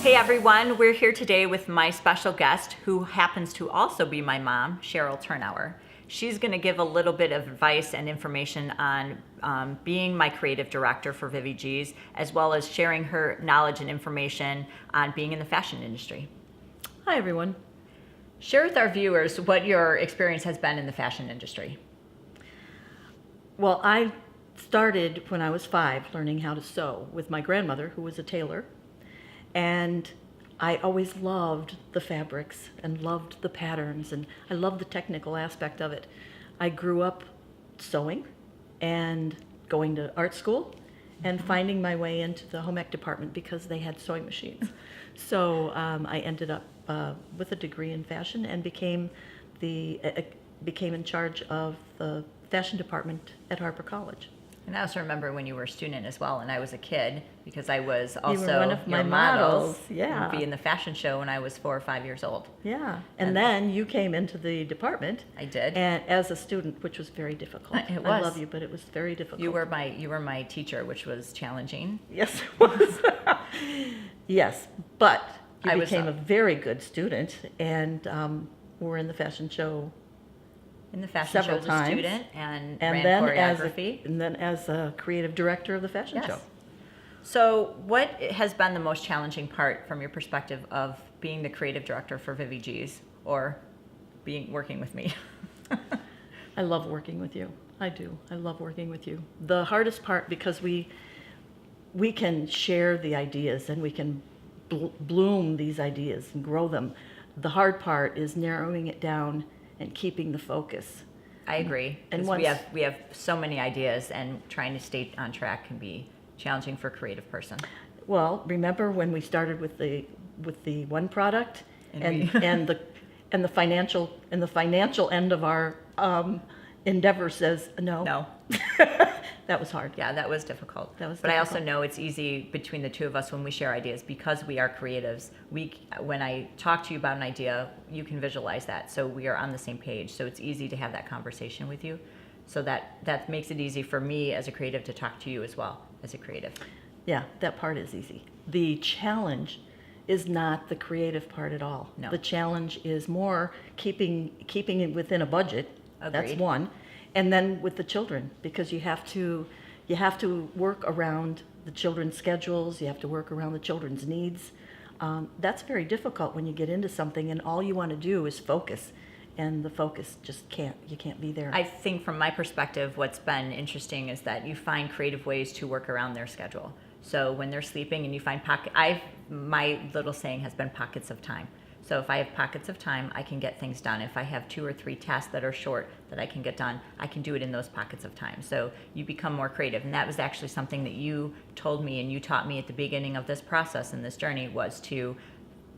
Hey everyone, we're here today with my special guest who happens to also be my mom, Cheryl Turnauer. She's going to give a little bit of advice and information on being my creative director for Vivi G'z, as well as sharing her knowledge and information on being in the fashion industry. Hi everyone. Share with our viewers what your experience has been in the fashion industry. Well, I started when I was 5 learning how to sew with my grandmother, who was a tailor. And I always loved the fabrics and loved the patterns, and I loved the technical aspect of it. I grew up sewing and going to art school and finding my way into the home ec department because they had sewing machines. So I ended up with a degree in fashion and became in charge of the fashion department at Harper College. And I also remember when you were a student as well, and I was a kid, because I was also You were one of my your models. Yeah. Be in the fashion show when I was 4 or 5 years old. Yeah, and then you came into the department. I did. And as a student, which was very difficult. It was. I love you, but it was very difficult. You were my teacher, which was challenging. Yes, it was. Yes, but you I was, became a very good student, and were in the fashion show In the fashion several show as a times. student and ran then choreography. and then as a creative director of the fashion Yes. show. So what has been the most challenging part from your perspective of being the creative director for Vivi G'z, or working with me? I love working with you. I do. I love working with you. The hardest part, because we can share the ideas and we can bloom these ideas and grow them. The hard part is narrowing it down and keeping the focus. I agree. And Because we have so many ideas, and trying to stay on track can be challenging for a creative person. Well, remember when we started with the one product, and the financial end of our endeavor says no. No. That was hard. Yeah, that was difficult. That was But I also difficult. know it's easy between the two of us when we share ideas, because we are creatives. When I talk to you about an idea, you can visualize that. So we are on the same page. So it's easy to have that conversation with you. So that makes it easy for me as a creative to talk to you as well as a creative. Yeah, that part is easy. The challenge is not the creative part at all. No. The challenge is more keeping it within a budget. That's Agreed. one. And then with the children, because you have to work around the children's schedules, you have to work around the children's needs. That's very difficult when you get into something and all you want to do is focus, and the focus just you can't be there. I think from my perspective, what's been interesting is that you find creative ways to work around their schedule. So when they're sleeping and you find my little saying has been pockets of time. So if I have pockets of time, I can get things done. If I have 2 or 3 tasks that are short that I can get done, I can do it in those pockets of time. So you become more creative. And that was actually something that you told me and you taught me at the beginning of this process and this journey, was to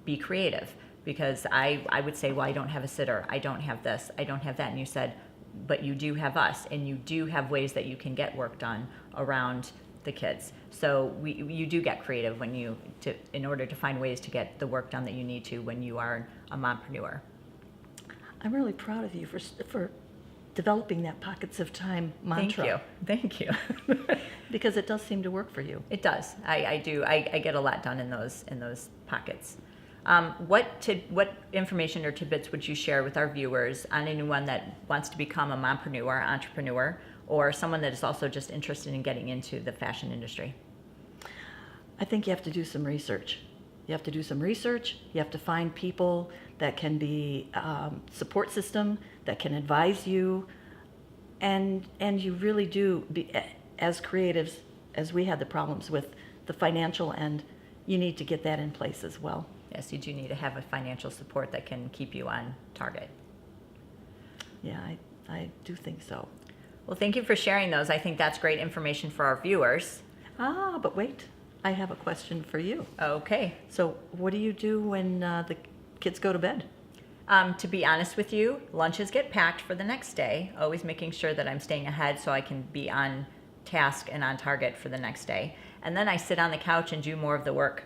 be creative. Because I would say, well, I don't have a sitter, I don't have this, I don't have that. And you said, but you do have us, and you do have ways that you can get work done around the kids. So you do get creative in order to find ways to get the work done that you need to when you are a mompreneur. I'm really proud of you for developing that pockets of time mantra. Thank you. Because it does seem to work for you. It does. I do. I get a lot done in those pockets. What information or tidbits would you share with our viewers on anyone that wants to become a mompreneur, entrepreneur, or someone that is also just interested in getting into the fashion industry? I think you have to do some research. You have to do some research. You have to find people that can be support system, that can advise you, and you really do, as creatives, as we had the problems with the financial end, you need to get that in place as well. Yes, you do need to have a financial support that can keep you on target. Yeah, I do think so. Well, thank you for sharing those. I think that's great information for our viewers. But wait, I have a question for you. Okay. So what do you do when the kids go to bed? To be honest with you, lunches get packed for the next day, always making sure that I'm staying ahead so I can be on task and on target for the next day. And then I sit on the couch and do more of the work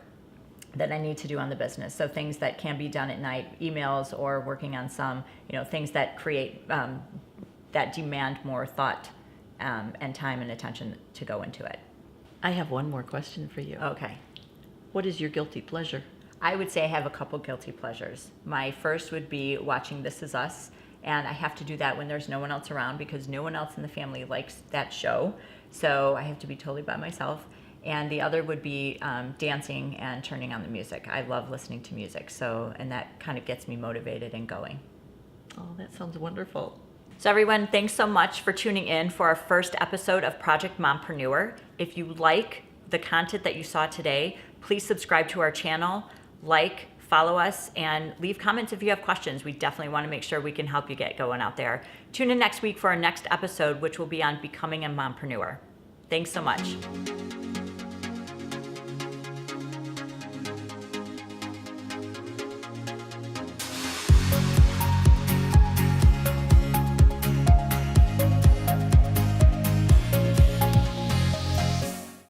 that I need to do on the business. So things that can be done at night, emails, or working on some, things that create, that demand more thought and time and attention to go into it. I have one more question for you. Okay. What is your guilty pleasure? I would say I have a couple guilty pleasures. My first would be watching This Is Us, and I have to do that when there's no one else around because no one else in the family likes that show. So I have to be totally by myself. And the other would be dancing and turning on the music. I love listening to music, and that kind of gets me motivated and going. Oh, that sounds wonderful. So everyone, thanks so much for tuning in for our first episode of Project Mompreneur. If you like the content that you saw today, please subscribe to our channel, follow us, and leave comments if you have questions. We definitely want to make sure we can help you get going out there. Tune in next week for our next episode, which will be on becoming a mompreneur. Thanks so much.